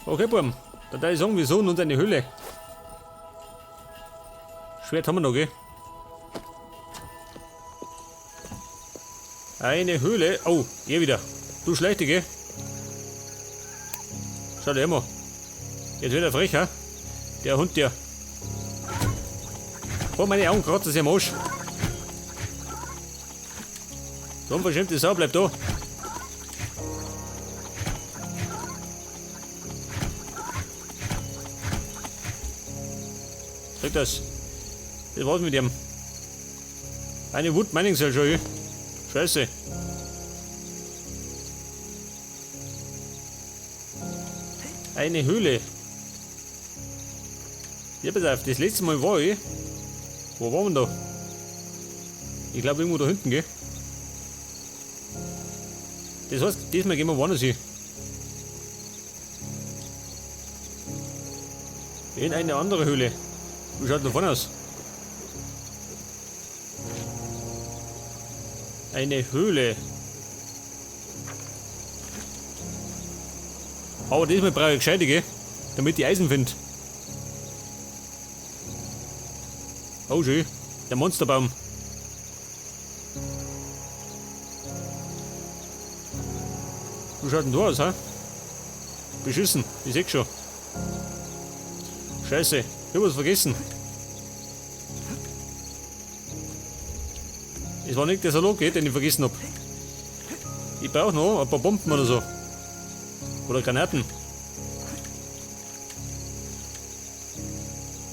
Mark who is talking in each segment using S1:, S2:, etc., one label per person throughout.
S1: Okay, Buben. Dann würde ich sagen, wir suchen uns eine Höhle. Schwert haben wir noch, gell? Eine Höhle. Oh, hier wieder. Du Schlechte, gell? Schau dir mal. Jetzt wird er frech, ha? Der Hund, der. Oh, meine Augen kratzt es im Arsch. So unverschämte Sau, bleib da. Sag das. Das war's mit ihm. Eine Wut meinen soll schon, Scheiße. Eine Höhle. Ja, pass auf, das letzte Mal war ich. Wo waren wir da? Ich glaube irgendwo da hinten, gell? Das heißt, diesmal gehen wir woanders hin. In eine andere Höhle. Wie schaut davon aus? Eine Höhle. Aber diesmal brauche ich gescheite, gell? Damit ich Eisen finde. Oh schön, der Monsterbaum. Wie schaut denn da aus, ha? Beschissen, ich seh's schon. Scheiße, ich hab was vergessen. Es war nicht der Salon, den ich vergessen hab. Ich brauche noch ein paar Bomben oder so. Oder Granaten.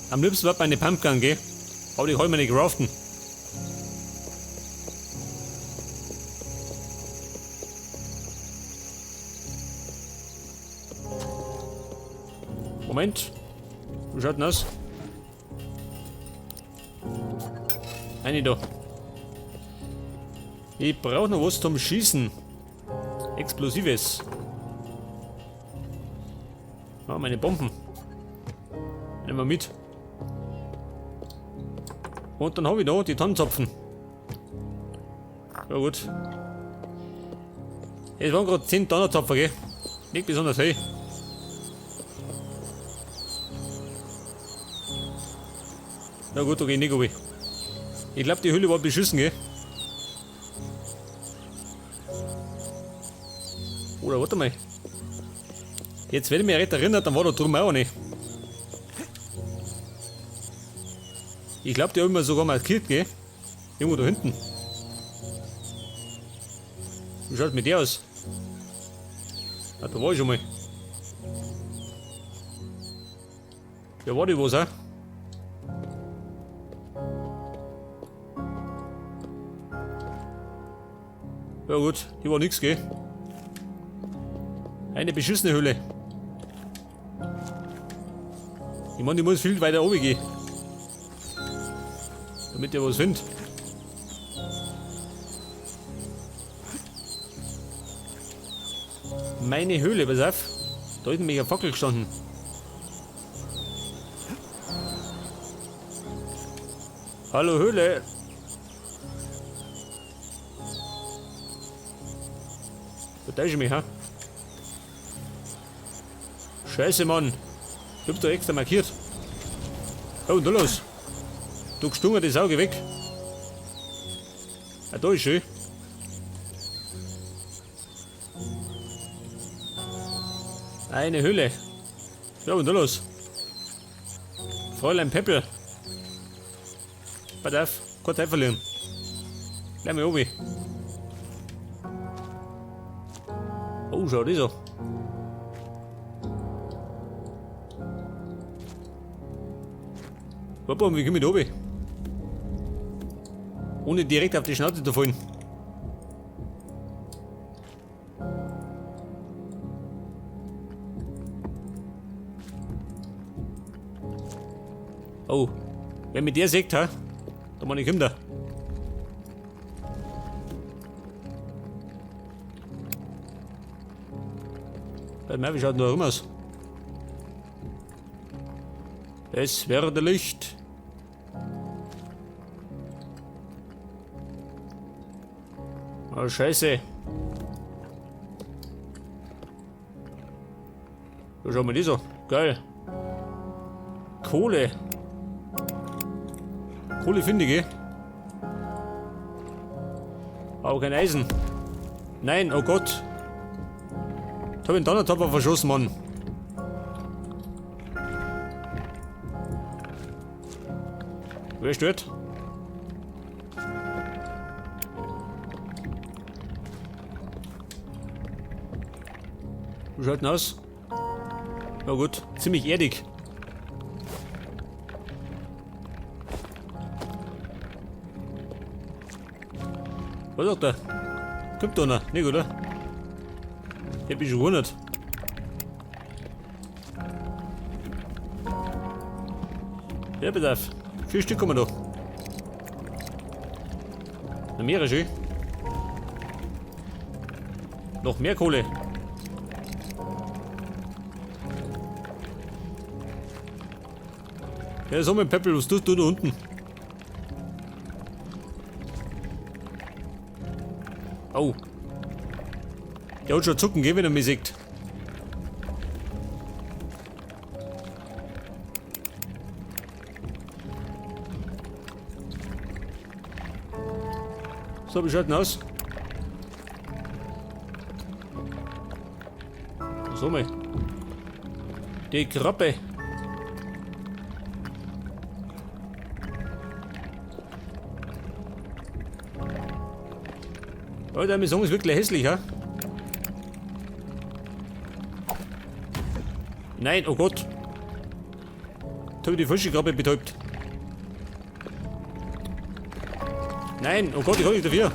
S1: Am liebsten wird meine Pumpgun, gell? Aber die wollen wir nicht craften. Moment. Wie schaut denn aus? Eine da. Ich brauche noch was zum Schießen. Explosives. Ah, meine Bomben. Nehmen wir mit. Und dann habe ich noch die Tannenzapfen. Ja gut. Es waren gerade 10 Tannenzapfen, gell? Nicht besonders hell. Na gut, da geh ich nicht runter. Ich glaube, die Höhle war beschissen, gell? Oder warte mal. Jetzt werde ich mich recht erinnern, dann war da drüben auch nicht. Ich glaube, die haben wir sogar markiert, gell? Irgendwo da hinten. Wie schaut mit der aus? Ah, da war ich schon mal. Ja, war die was, auch? Ja gut, hier war nix, gell? Eine beschissene Höhle. Ich meine, ich muss viel weiter oben gehen. Damit ihr was findet. Meine Höhle, pass auf. Da ist nämlich eine Fackel gestanden. Hallo Höhle. Da ist mich, ha? Scheiße, Mann. Ich hab da extra markiert. Oh, und da los. Du gestungen, das Auge weg. Ah, da ist schön. Eine Hülle. Ja, und da los. Fräulein Peppel. Pass auf, keine Zeit verlieren. Bleib mal oben. Oh, schau das an. Papa, wie komme ich da oben? Ohne direkt auf die Schnauze zu fallen. Oh, wer mit der sagt, ha? Da man nicht da. Warte mal, wie schaut denn da rum aus? Es werde Licht. Oh, Scheiße. So, schau mal die so. Geil. Kohle. Kohle finde ich, aber kein Eisen. Nein, oh Gott. Ich habe den Donnertopfer verschossen, Mann. Wer stört? Wie schaut denn aus? Na gut, ziemlich erdig. Was sagt er? Kommt da noch? Nicht, oder? Ich hab mich schon gewundert. Ja, bedarf. 4 Stück kommen da. Noch mehr schön. Noch mehr Kohle. Ja, so mein Peppel, was tust du da unten? Oh. Der hat schon zucken, gell, wenn er mich sieht. So, wie schaut denn aus? So mal. Die Krabbe. Oh, der Song ist wirklich hässlich, ha? Nein, oh Gott. Jetzt habe ich die falsche Krabbe betäubt. Nein, oh Gott, ich kann nicht dafür.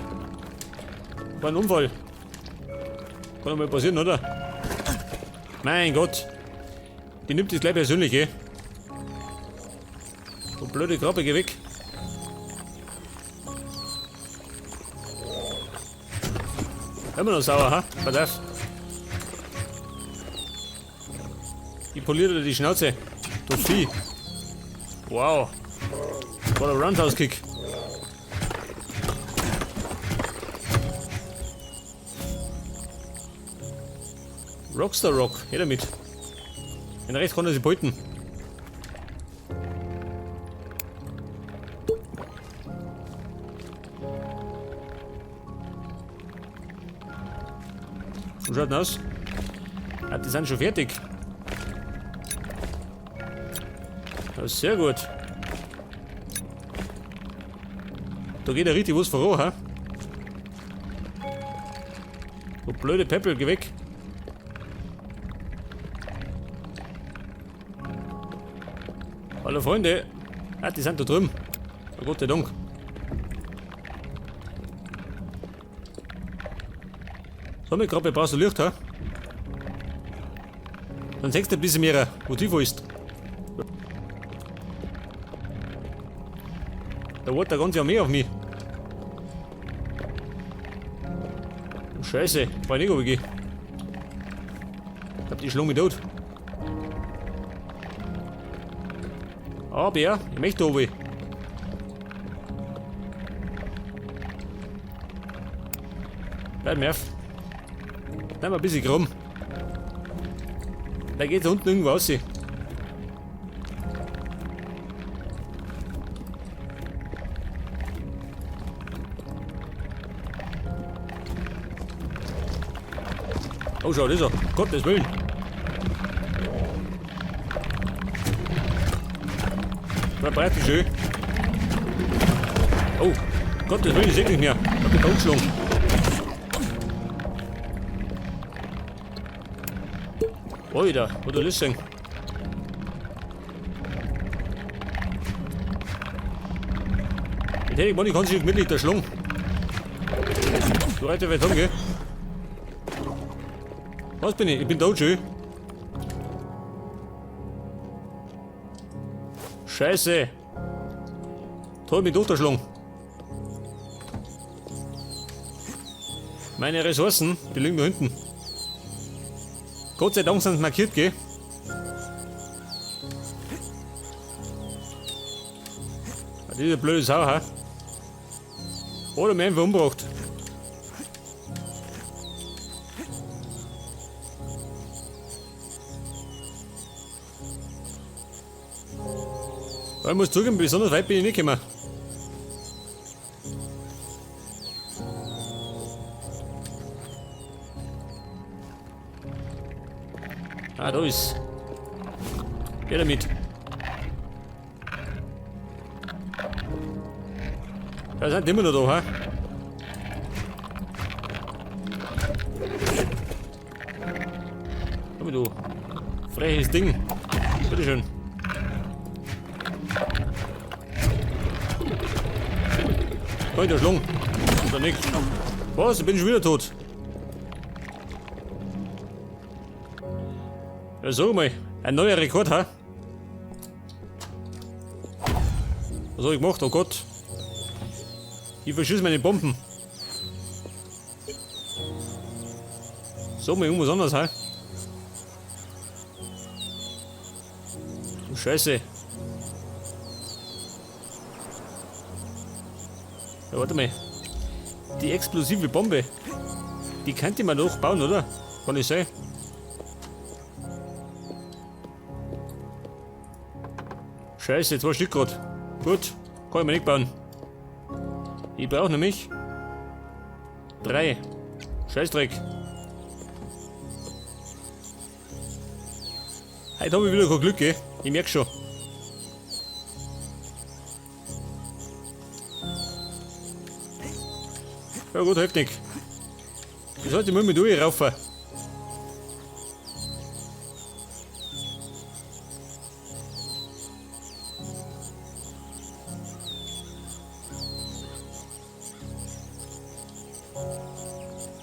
S1: War ein Unfall. Kann doch mal passieren, oder? Mein Gott. Die nimmt das gleich persönlich, eh? So blöde Krabbe, geh weg. Immer noch sauer, ha? Pass auf. Ich poliere dir die Schnauze. Du Vieh. Wow. What a Roundhouse-Kick. Rockstar Rock, her damit. Den Rest kann er sich behalten. So schaut denn aus? Ah, die sind schon fertig. Das ist sehr gut. Da geht ja richtig was voran, ha? Du blöde Peppel, geh weg. Hallo Freunde. Ah, die sind da drüben. Oh Gott sei Dank. So, mir gerade brauchst du Licht, ha? Dann siehst du ein bisschen mehr, wo du willst. Da wartet der ganze Armee auf mich. Scheiße, ich weiß nicht, ob ich gehe. Ich glaub, die schlagen mich tot. Aber ja, ich möchte oben. Bleib mir auf. Bleib mal ein bisschen krumm. Da geht unten irgendwo raus. Oh, schau, das ist er. Gottes Willen. Verbreitet die schön. Oh, Gottes Willen, ich sehe nicht mehr. Ich hab mich da umgeschlagen. Alter, wo du das sehen? Ich hätte gemeint, ich kann sich gemütlich da schlagen. Du reitest weit haben, gell? Was bin ich? Ich bin tot schön. Scheiße. Da hab ich mich durchgeschlagen. Meine Ressourcen, die liegen da hinten. Gott sei Dank sind sie markiert, gell? Diese blöde Sau, ha? Oder mir einfach umgebracht. Aber ich muss zugeben, besonders weit bin ich nicht gekommen. Ah, da ist. Geh damit. Da sind die immer noch da, ha? Komm du. Freches Ding. Bitteschön. Kann ich da schlagen? Oder nicht? Was? Ich bin schon wieder tot. Ja, sag mal. Ein neuer Rekord, ha? Was hab ich gemacht? Oh Gott. Ich verschieße meine Bomben. Sag mal irgendwas anderes, ha? Du Scheiße. Ja, warte mal. Die explosive Bombe. Die könnte man doch bauen, oder? Kann ich sein? Scheiße, 2 Stück gerade. Gut, kann ich mir nicht bauen. Ich brauche nämlich 3. Scheißdreck. Heute habe ich wieder kein Glück, gell? Ich merke schon. Ja gut, heftig. Ich sollte mal mit euch raufen.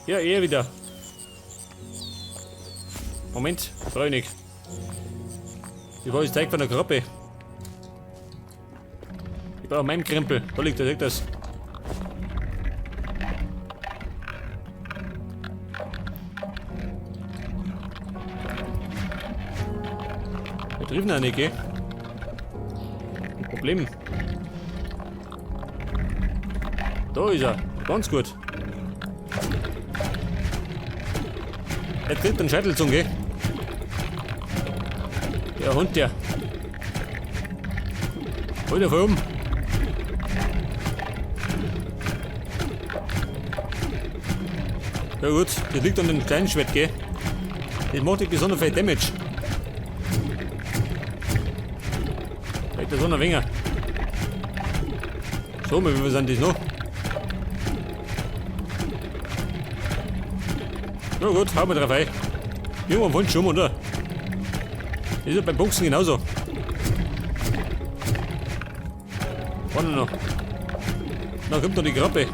S1: Ja, wieder. Moment, brauche ich nicht. Ich brauche das Teig von der Krabbe. Ich brauche meinen Krempel. Da liegt das. Wir treffen auch nicht, gell? Ein Problem. Da ist er. Ganz gut. Er kriegt den Scheitel zum, gell? Der Hund, der. Hol von oben. Ja gut, das liegt an dem kleinen Schwert, gell? Das macht nicht besonders viel Damage. Vielleicht so ein wenig. So, wie viel sind das noch? Na gut, hauen wir drauf ein. Irgendwann wollen schon, oder? Das ist ja beim Boxen genauso. Warte noch. Dann kommt noch die Krabbe.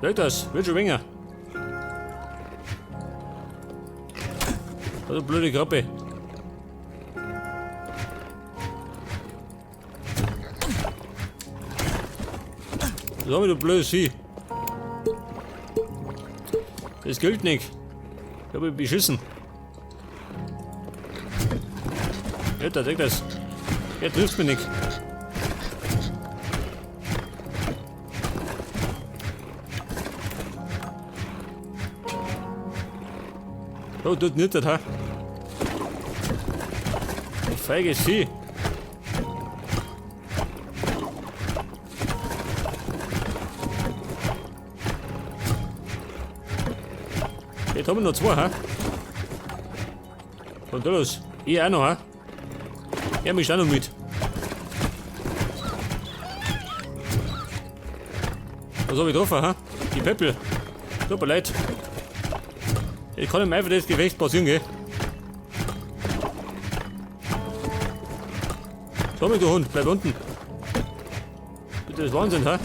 S1: Sag das, wird schon weniger. Also blöde Krabbe. So, du blödes Vieh. Das gilt nicht. Ich habe ihn beschissen. Ja, da sagt das. Er trifft mich nicht. Oh, tut nicht das, ha? Feiges Vieh. Jetzt haben wir noch 2, ha? Und da los. Ich auch noch, ha? Er mischt auch noch mit. Was habe ich getroffen, ha? Die Peppel. Tut mir leid. Ich kann ihm einfach das Gefecht passieren, gell? So, du Hund, bleib unten. Bitte, das ist Wahnsinn, ha?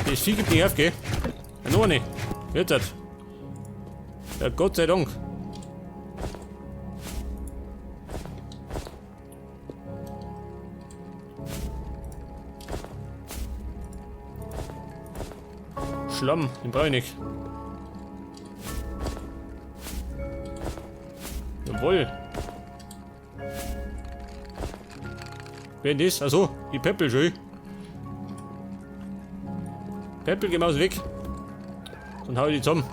S1: Das Vieh gibt nicht auf, gell? Ja, noch nicht. Jetzt hat. Ja, Gott sei Dank. Schlamm, den brauche ich nicht. Jawohl. Wer denn das? Achso, die Peppel schön. Peppel, geh mal aus weg. Dann hau ich die zusammen.